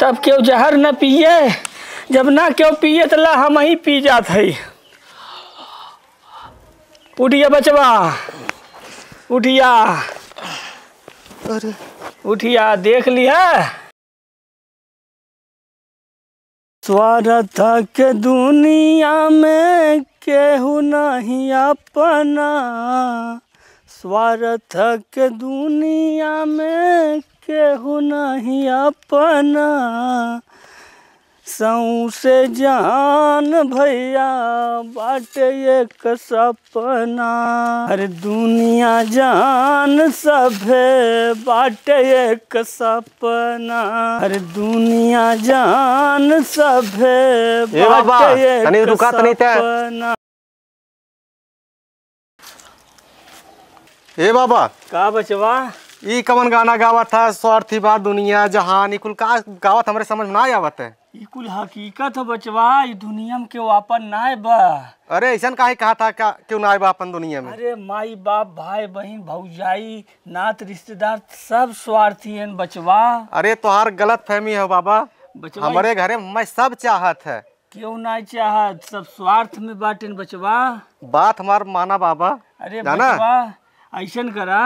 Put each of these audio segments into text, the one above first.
तब क्यों जहर न पिए, जब ना क्यों पिए तो ला हम ही पी जात है। उठिया बचवा, उठिया। अरे उठिया, देख लिया। स्वार्थ के दुनिया में केहू नहीं अपना, स्वार्थ के दुनिया में केहू नहीं अपना, सौंसे जान भैया बाटे एक सपना। अरे दुनिया जान सभे बाटे एक सपना, अरे दुनिया जान सभे बाटे एक सपना। ए बाबा का बचवा ई कवन गाना गावत था? स्वार्थी बात दुनिया जहान ई कुल का गावत हमरे समझ में ना आवत है। ई कुल हकीकत है बचवा, ई दुनिया में केहू अपन नाय बा। अरे ऐसा काहे कहा था क्या क्यों ना बा अपन दुनिया में? अरे माई बाप भाई बहन भौजाई नात रिश्तेदार सब स्वार्थी हैं बचवा। अरे तोहार गलत फहमी है बाबा, हमारे घरे मैं सब चाहत है। क्यों ना चाहत, सब स्वार्थ में बाटे बचवा। बात हमार माना बाबा। अरे बचवा ऐसन करा,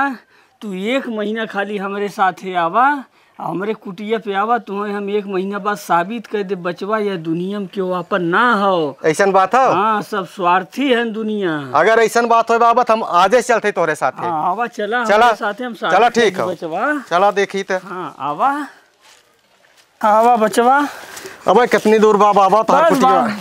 तू 1 महीना खाली हमारे साथे आवा, हमारे कुटिया पे आवा, तुम्हें हम 1 महीना बाद साबित कर दे बचवा यह दुनिया में क्यों अपन ना हो। ऐसा बात है? हाँ सब स्वार्थी है दुनिया। अगर ऐसा बात हो बाबा हम आजे चलते तोरे साथे। हाँ आवा, चला चला साथे हम चला ठीक है बचवा। चला देखी तो। हाँ आवा आवा बचवा। अब कितनी दूर बा बाबा तोहार कुटिया?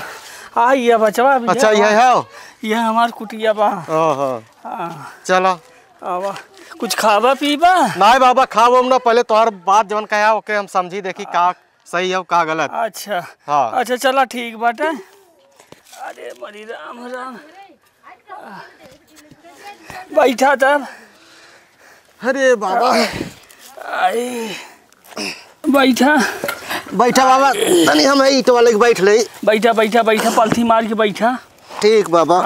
आइए बचवा। अच्छा यह है, यह हमार कुटिया बा। हाँ चला आवा, कुछ खावा पीबा? ना बाबा खाओ ना, पहले तोहर बात जवन कहा ओके हम समझी देखी का सही है का गलत। अच्छा हाँ अच्छा चला ठीक बाटे। अरे मरी राम राम, बैठा तब। अरे बाबा आई बैठा बैठा बाबा, तनी हम ईट वाले के बैठ ले। बैठा बैठा बैठा, पलथी मार के बैठा। ठीक बाबा।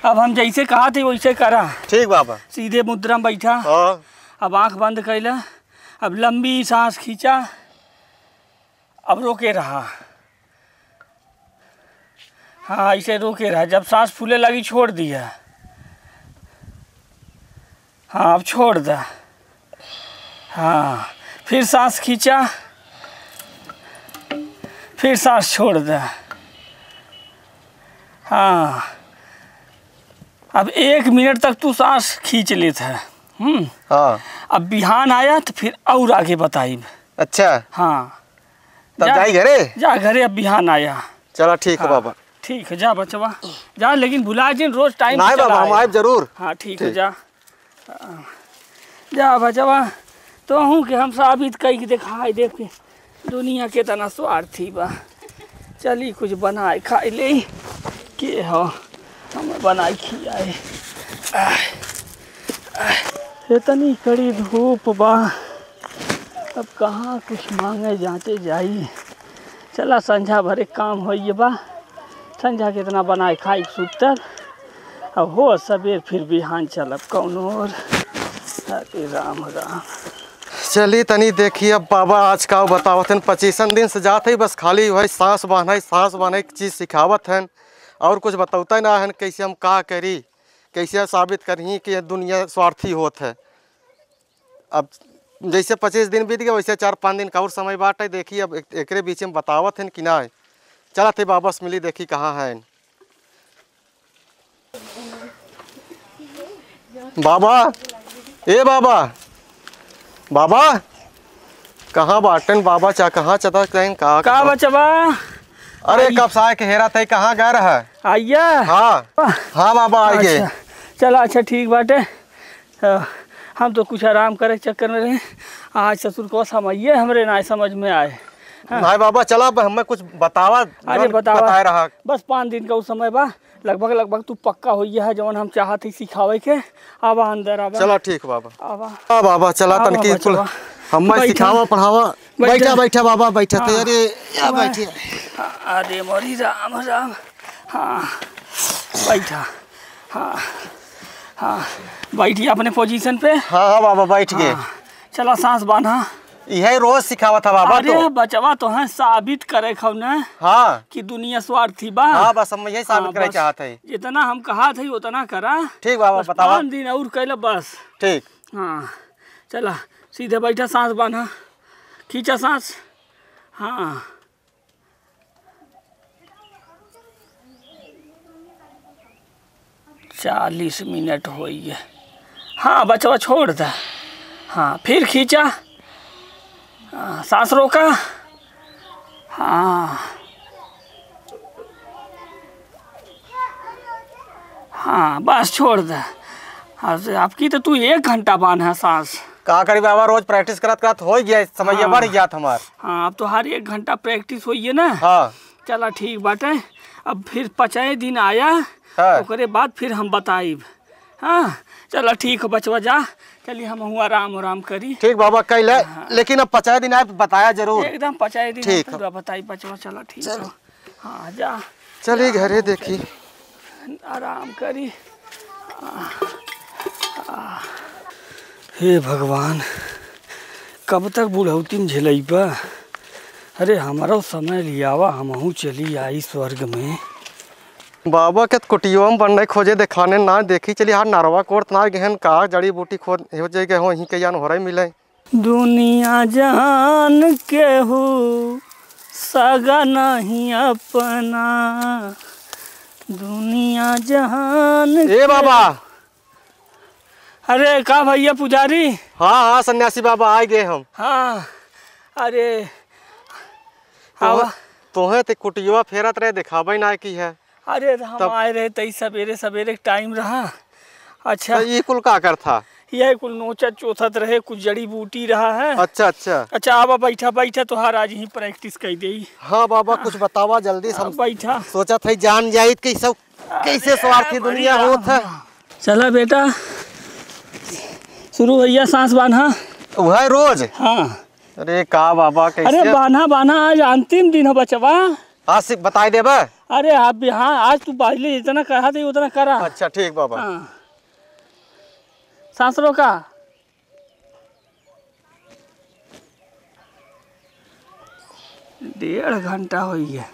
अब हम जैसे कहा थे वैसे करा। ठीक बाबा। सीधे मुद्रा में बैठा। अब आंख बंद कैला, अब लंबी सांस खींचा, अब रोके रहा। हाँ ऐसे रोके रहा, जब सांस फूले लगी छोड़ दिया। हाँ अब छोड़ दा। हाँ फिर सांस खींचा, फिर सांस छोड़ दा। हाँ अब 1 मिनट तक तू सांस खींच लेता है। हाँ अब बिहान आया तो फिर और आगे बताइब। अच्छा हाँ तब जाई घरे? जा घरे, अब बिहान आया। चला ठीक है बाबा। ठीक है जा बचवा जा, लेकिन भुला जिन रोज टाइम नहीं बाबा हम आए जरूर। हाँ ठीक है जा। जा बचवा, तो हूँ कि हम साबित कई के दिखाई देख के दुनिया के तना स्वार्थी बा। चली कुछ बनाए खाए ले के हो, हम बनाई खियाए। इतनी कड़ी धूप बा, अब कहाँ कुछ मांगे जाते जाई। चला संझा भरे काम होइए बा, संझा कितना बनाए खाई सुतर, अब हो सबेर फिर बिहान चलब कौन और। अरे राम राम। चली तनी देखिए अब बाबा आज का बतावत हन। 25 दिन से जाते ही बस खाली वही सांस बांधे की चीज़ सिखावत हन, और कुछ बताता ही ना है कैसे हम का करी, कैसे साबित करी कि दुनिया स्वार्थी होत है। अब जैसे 25 दिन बीत गए वैसे 4-5 दिन का और समय बाटे, देखी अब एक बीच में बतावत हैं कि ना। चला थे वापस मिली देखी कहाँ है बाबा। ए बाबा, बाबा कहाँ बाटन बाबा? चा कहाँ चता का बचवा? अरे कब साय के हेरा थे, कहाँ गए रहा? आइया। हाँ हाँ बाबा आइए। अच्छा, चला अच्छा ठीक बाटे। हम तो कुछ आराम करे चक्कर में रहे, आज ससुर को समझिए हमरे ना समझ में आए। हाँ बाबा चला हमें कुछ बतावा। अरे बताए रहा बस 5 दिन का उस समय बा, लगभग तू पक्का हो है जवन हम चाहत ही सिखावे के। आवा अंदर आवा। चला ठीक बाबा। आवा हाँ बाबा चला तनकी हम सिखावा पढ़ावा। बैठा बैठा बाबा बैठा थे। अरे बैठिए। अरे मोरी राम राम। हाँ बैठा। हाँ हाँ बैठिए अपने पोजीशन पे। हाँ हाँ बाबा बैठ गए। चला सांस बांधा। यही रोज सिखावत था बाबा। अरे बचवा तो है साबित करे खौ ना हाँ कि दुनिया स्वार्थी बा। हाँ बस हम यही साबित करे बस चाहते हैं। जितना हम कहा थे उतना करा। ठीक बाबा बतावा। 5 दिन और कैला बस। ठीक। हाँ चला सीधे बैठा, सांस बांधा, खींचा सांस। हाँ 40 मिनट हुई है। हाँ बचवा छोड़ दे। हाँ फिर खींचा, हाँ सांस रोका। हाँ हाँ बस छोड़ दे। आपकी तो तू 1 घंटा बांध है सांस। का करी बाबा, रोज प्रैक्टिस करत करत हो गया, समय बढ़ गया हमार। हाँ अब तो हर 1 घंटा प्रैक्टिस हुई है ना। हाँ चला ठीक बाटे। अब फिर 50 दिन आया, हाँ। ओकरे बाद फिर हम बताइब। हाँ चला ठीक है बचवा, जा चलिए हम आराम करी। ठीक बाबा कैले। लेकिन अब 50 दिन आए बताया जरूर। एकदम 50 दिन ठीक पूरा बताई बचवा। चला ठीक है। हाँ जा चलिए घरे देखी, आराम करी। हे भगवान, कब तक बुढ़ौती में झेलैबा। अरे हमारा समय लियावा, हमहू चली आई स्वर्ग में। बाबा के कुटियो में बनने खोजे दिखाने ना देखी चली हार नारवा कोर्ट ना गहन का जड़ी बूटी खोद हो जाएगा हो यहीं के जान हो रही मिले। दुनिया जान के हो सगा नहीं अपना, दुनिया जहान। ए बाबा। अरे का भैया पुजारी। हाँ हाँ सन्यासी बाबा आ गए हम। हाँ अरे तोहे ते कुटिया फेरत रहे दिखावे ना की है। अरे हम आए रहे तई सवेरे सवेरे टाइम रहा। अच्छा तो ये कुल का कर था? यह कुल नोचत चोथत रहे, कुछ जड़ी बूटी रहा है। अच्छा अच्छा अच्छा आवा बैठा बैठा, तो हर आज ही प्रैक्टिस कर दी। हाँ बाबा कुछ बतावा जल्दी। सब बैठा, सोचा था जान जाइत कैसे स्वार्थी दुनिया होत है। चला बेटा शुरू भैया, सांस बांधा। वह रोज। हाँ अरे का बाबा कैसे? अरे बांधा, आज अंतिम दिन है बचवा। आज से बताई देबा। अरे आप भी, हाँ आज तू पहले जितना कहा था उतना करा। अच्छा ठीक बाबा। हाँ सांस रोका। 1.5 घंटा हुई है,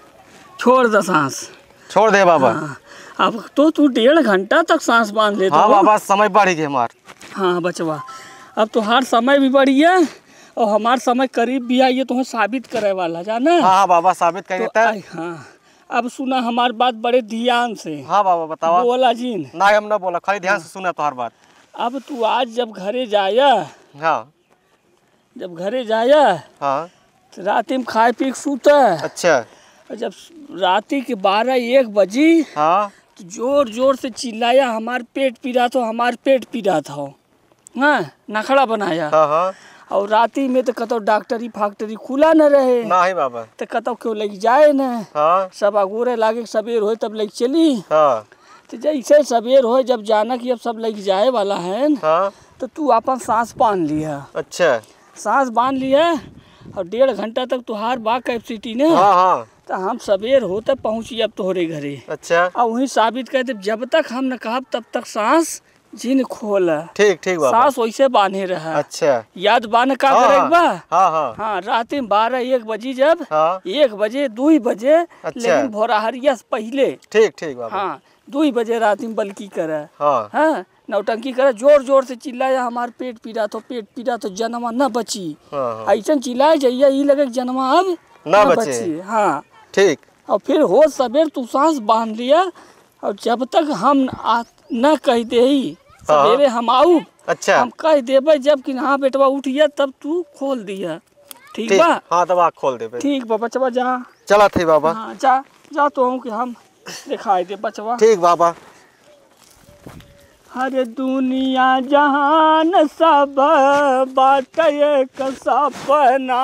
छोड़ दे सांस। छोड़ दे बाबा। हाँ, अब तो तू 1.5 घंटा तक सांस बांध ले। हाँ बाबा समय बढ़ गया हमार। हाँ बचवा, अब तो हर समय भी बढ़ी है और हमार समय करीब भी आई है, तो साबित करे वाला जाना। हाँ बाबा साबित कर देता है। हाँ अब सुना हमार बात बड़े ध्यान से। हाँ बाबा बतावा। बोला जीन ना हम ना बोला, खाली ध्यान से सुना तुम्हार बात। अब तू आज जब घरे जाया, हाँ जब घरे जाया हाँ तो राती में खाए पी के सूता। अच्छा। जब राती के 12-1 बजी, हाँ तो जोर जोर से चिल्लाया, हमार पेट पी रहा था, हमार पेट पी रहा था। हाँ नखड़ा बनाया। हाँ हाँ और राती में तो कतो डॉक्टरी फैक्ट्री खुला न रहे, ना ही बाबा। तो कतो क्यों लग जाए न। हाँ सब अगोरे लागे सवेर हो तब लग चली। हाँ तो जैसे सवेर हो, जब जाना कि अब सब लग जाए वाला है, हाँ तो तू अपन सांस बांध लिया। अच्छा। सांस बांध लिया और 1.5 घंटा तक तुहार बा कैपेसिटी ने। हाँ हाँ तो हम सवेर होते पहुँची अब तोहरे घरे। अच्छा। और वहीं साबित कर दे, जब तक हम न कहब तब तक सांस जिन खोल। ठीक ठीक बाबा। सांस वैसे बांधे रहा। अच्छा। याद बांध का हाँ, करे बा। हाँ हाँ हाँ रात में 12-1 बजी, जब हाँ 1 बजे 2 बजे, अच्छा। लेकिन भोरहरिया से पहले। ठीक ठीक बाबा। हाँ 2 बजे रात में बल्कि करे। हाँ हाँ नौटंकी करे, जोर जोर से चिल्लाया, हमार पेट पीड़ा तो, पेट पीड़ा तो, जनमा न बची। हाँ ऐसा चिल्लाए जाइए, ये लगे जनमा अब न बची। हाँ ठीक। और फिर हो सवेर तू सांस बांध लिया, और जब तक हम न कह दे ही सवेरे हम आऊ। अच्छा। हम कह देवे जब कि हाँ बेटवा उठिया, तब तू खोल दिया। ठीक बा। हाँ तब आँख खोल दे। ठीक बा बचवा, जा। चला थे बाबा। हाँ जा तो हूँ कि हम दिखाई दे बचवा। ठीक बाबा। हर दुनिया जहान सब बात एक सपना।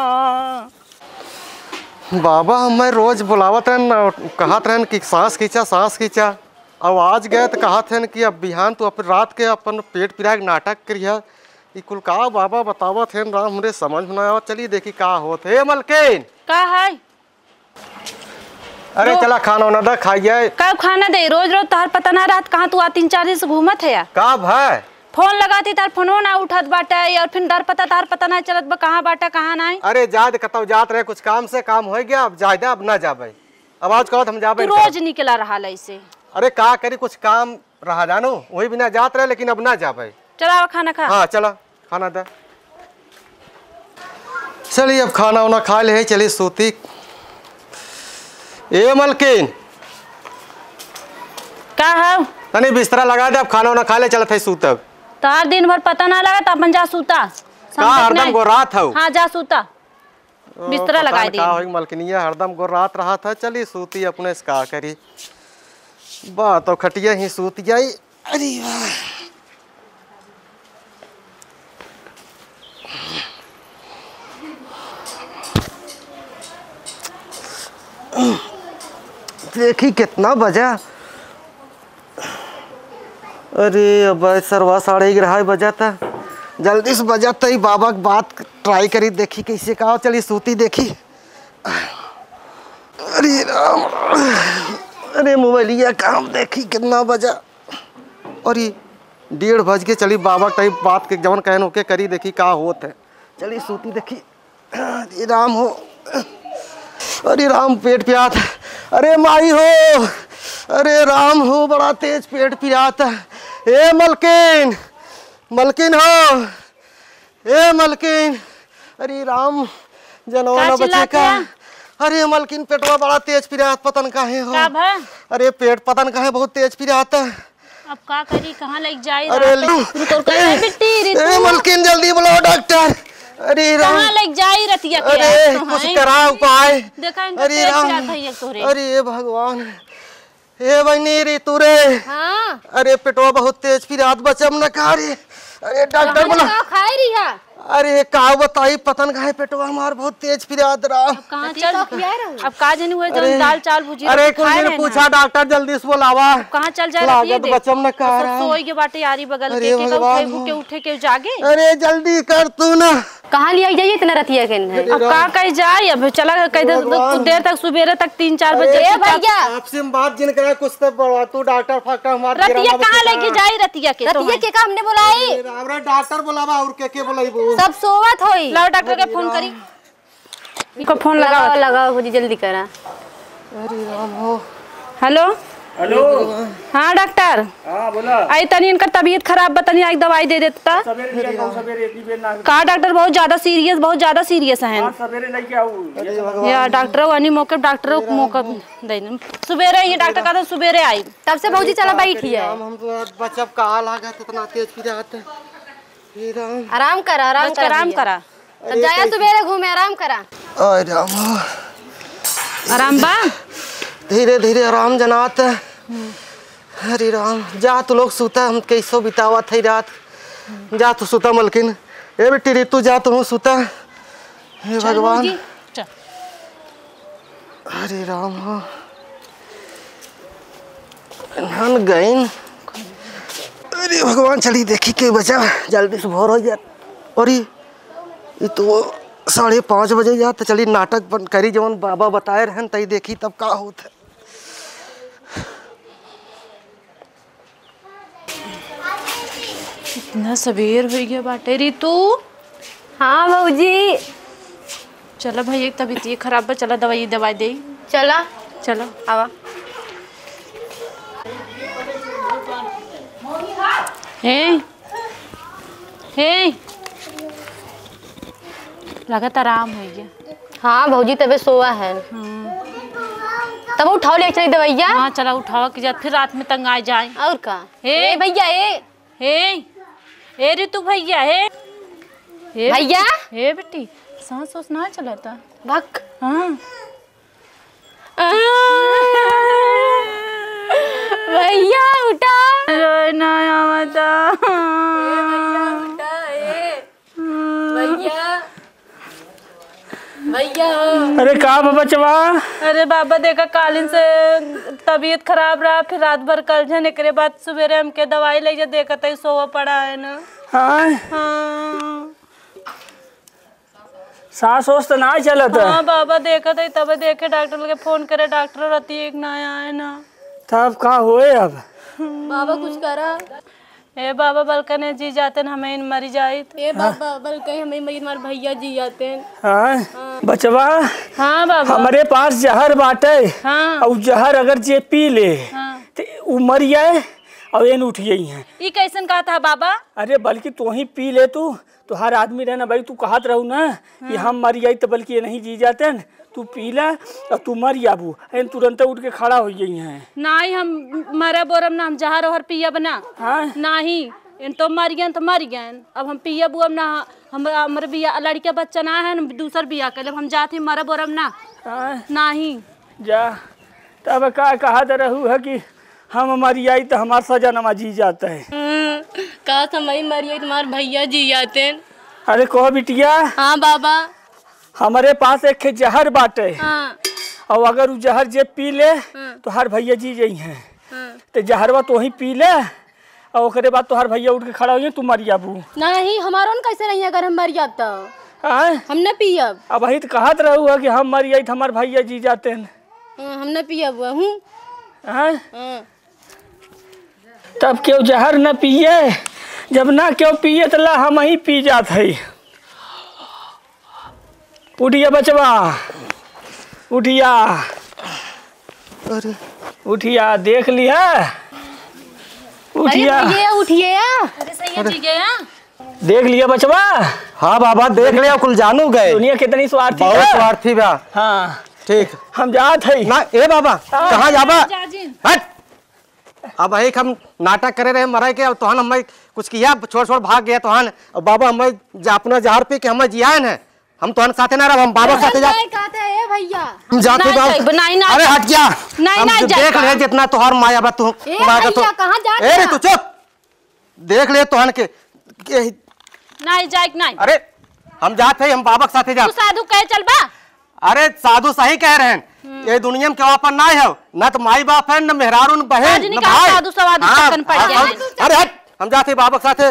बाबा हमें रोज बुलावत रहन, कहत रहन कि सांस खींचा। अब आज गए तो कहत रहन कि अब बिहान तू अपन रात के अपन पेट पिरा के नाटक करिया। ई कुल का बाबा बतावत है राम, हमरे समझ में ना आवत। चलिए देखी का होत है। मलकिन का है? अरे चला खाना वाना दा खाइए। कब खाना दे? रोज रोज तोहर पता ना रहत, कहाँ तू 3-4 दिन से घूमत है। का भाई फोन लगाती तार फोनो ना उठत बाटे और फिर डर पता ना चलत बा कहाँ बाटा कहाँ नहीं। अरे जाद कतौ जात रहे कुछ काम से काम हो गया अब जायदा अब ना जाबे आवाज कहो हम जाबे रोज निकला रहा ऐसे। अरे का करी कुछ काम रहा जानो वही बिना जात रहे लेकिन अब ना जाबे। चला खाना खा। हाँ चला खाना दे। चलिए अब खाना वाना खा ले चलिए सूती। ए मलकिन का है तनी बिस्तरा लगा दे अब खाना वाना खा ले चलत है सूतब। तार दिन भर पता ना लगा अपन जा सूता का हरदम गोरात हूँ। हाँ जा सूता बिस्तरा लगा दी। मलकिनिया हरदम गोरात रहा था चली सूती अपने से का करी बात तो खटिया ही सूत जाई। अरे वाह देखी कितना बजा। अरे अब सरवा 11:30 बजा था जल्दी से बजा तो बाबा की बात ट्राई करी देखी कैसे कहा चली सूती देखी। अरे राम अरे मोबाइलिया काम देखी कितना बजा और ये 1:30 बज के चली बाबा टाइप बात के जवन कहन होके करी देखी का होत है चली सूती देखी। अरे राम हो अरे राम पेट पियात अरे माई हो अरे राम हो बड़ा तेज पेट पियात ए मलकिन मलकिन हो ए मलकिन अरे राम जनवा बच्चे का अरे मलकिन पेटवा बड़ा तेज पिरात पतन काहे हो अरे पेट पतन काहे बहुत तेज पिरात। अब का करी कहाँ लग जाई अरे मलकिन जल्दी बुलाओ डॉक्टर। अरे राम कहाँ लग जाई रतिया के अरे कुछ करा उपाय। अरे राम अरे भगवान ए बहनी रे तू रे। हाँ? अरे पेटवा बहुत तेज पिरात बचम न खा रे। अरे डॉक्टर बोला खाई रही है। अरे का बताई पतन का है पेटवा हमार बहुत तेज पिरात रहा। कहाँ चल अब का जनी हुए जब दाल चावल भुजिया अरे कुछ ने पूछा डॉक्टर जल्दी से बोलावा कहाँ चल जाए रतिया दे बचम न खा रहा सोई के बाटे यारी बगल के उठे के जागे। अरे जल्दी कर तू ना कहाँ लिया जाइए इतना रतिया के अब का कह जाए अब चला कह देर तक सुबेरे तक 3-4 बजे भैया आपसे बात जिन करा कुछ तो तू डॉक्टर फाक्टर हमारे रतिया कहाँ लेके जाई रतिया के का हमने बुलाई हमरा डॉक्टर बुलावा और के बुलाइबो सब सोवत होई। लाओ डॉक्टर के फोन करी इनको फोन लगाओ लगाओ जल्दी करा। अरे राम हो हेलो हेलो हाँ डॉक्टर हाँ बोला आई तनी इनकर तबीयत खराब बतानी एक दवाई दे देता का डॉक्टर बहुत ज्यादा सीरियस है या डॉक्टर वानी मौके डॉक्टर मौका दे सुबेरे ही डॉक्टर का तो सुबेरे आई तब से भौजी चला बैठी है। हम तो बच्चा का हाल आ गया इतना तेज पिरात है। आराम करा आराम करा तब जाया सुबेरे घूमे आराम करा। अरे राम आराम बा धीरे धीरे आराम जनात है। अरे राम जा तू लोग सूता हम कैसो बितावा थी रात जा तू सूता मलकिन ए बेटी ऋतु जा तू सूता हे भगवान। अरे राम हो नन गईन अरे भगवान चली देखी के बचा जल्दी से भोर हो जाए। और ये तो 5:30 बजे जा तो चली नाटक बंद करी जवन बाबा बताए रहन तई देखी तब का होत है। इतना सबेर हो गया बाटे ऋतु। हाँ भौजी चलो भाई एक तबीयत खराब बा चला दवाई दे चला चलो आवा। हे लगता आराम हो गया। हाँ भौजी तबे सोवा है तब उठाओ ले चली दवाइया। हाँ चला उठावा के जात फिर रात में तंग आ जाए और का हे भैया हे ऋतु भैया हे भैया हे बेटी सांस वास ना चलाता भक हाँ भैया उठा रोना आवता भैया अरे का बाबा चवा अरे बाबा देखा कालीन से तबीयत खराब रहा फिर रात भर कल जन एक बाद सवेरे हमके दवाई ले जा देखा तो सोवा पड़ा है ना। हाँ सांस वास तो ना चलत। हाँ बाबा देखा था तब देखे डॉक्टर के फोन करे डॉक्टर रहती एक ना आए ना तब का होए अब बाबा कुछ करा ए बाबा बलकने जी जाते हमें मरी जाए। ए बाबा बल्कि हमें हमारे भैया जी जाते हैं। हाँ बचवा, हाँ बाबा हमारे पास जहर बाटे। हाँ और जहर अगर जे पी ले तो उ मर जाए और एन उठ गई है। ये कैसन कहा था बाबा? अरे बल्कि तू ही पी ले, तू हर आदमी रहना भाई, तू कहत रहू ना कि हम मर जाई तो बल्कि ये नहीं जी जाते न, तू पी ला और तू मर जाबू, एन तुरंत उठ के खड़ा हो गई है। नहीं हम मरे बोरम ना, हम जहर और पिया बना। हाँ नहीं इन तो मर गए तो मर गए, अब हम पिया बुआ ना, हम हमारे बिया लड़का बच्चा ना है, दूसर बिया कर हम जाते मरे बोरम ना। हाँ नहीं जा, तब का कहत रहू है कि हम मरी आई तो हमारा सजा नमा जी जाता है। कहा हमारी मरिए तुम्हारे भैया जी जाते हैं। अरे कहो बिटिया, हाँ बाबा। हमारे पास एक जहर बाटे। हाँ और अगर वो जहर जे पी ले तो हर भैया जी जई हैं। तो जहरवा तो ही पी ले और ओकरे बाद तो हर भैया उठ के खड़ा हो, तू मर जाबू। नहीं हमारा कैसे नहीं, अगर हम मर जाता हाँ हम न पियब। अब वही तो कहत रहू है कि हम मर जाई तो हमारे भैया जी जाते हैं। हम न पियब हूँ। हाँ तब क्यों जहर न पिए, जब ना क्यों पिए तो ला हम ही पी जात है। उठिया बचवा, उठिया। अरे उठिया, देख लिया, उठिया। ये उठिए। अरे सही जी गया। देख लिया बचवा। हाँ बाबा देख लिया, कुल जानू गए। दुनिया कितनी स्वार्थी बहुत है। स्वार्थी बा। हाँ ठीक, हम जात है ना ए बाबा कहाँ जाबा? जाजिन। हट। अब एक हम नाटक करे रहे मरे के, अब तोहन हमें कुछ किया, छोड़ छोड़ भाग गया तोहन। अब बाबा हमें अपना जहर पी के हमें जियान है, हम तोहन साथे ना रह, हम बाबा साथे जा। कहते हैं भैया हम जाते नहीं बाबा। जाइब, नहीं, नहीं। अरे हट जा। नहीं, हम नहीं देख जाइब। ले जितना तोहर माया बा तू। भैया कहाँ जा रहे ए हैं? तू चुप, देख ले तोहन के। नहीं जाए नहीं। अरे हम जाते हम बाबा के साथे जा। तू साधु कहे चल बा। अरे साधु सही कह रहे हैं, ये दुनिया में केवा पर ना है, न तो माई बाप है, न मेहरारू, न बहन, आज न निकाल भाई। साधु सवाधु हाँ, चक्कन पड़ हाँ, गया है। अरे हट, हम जाते बाबा के साथे।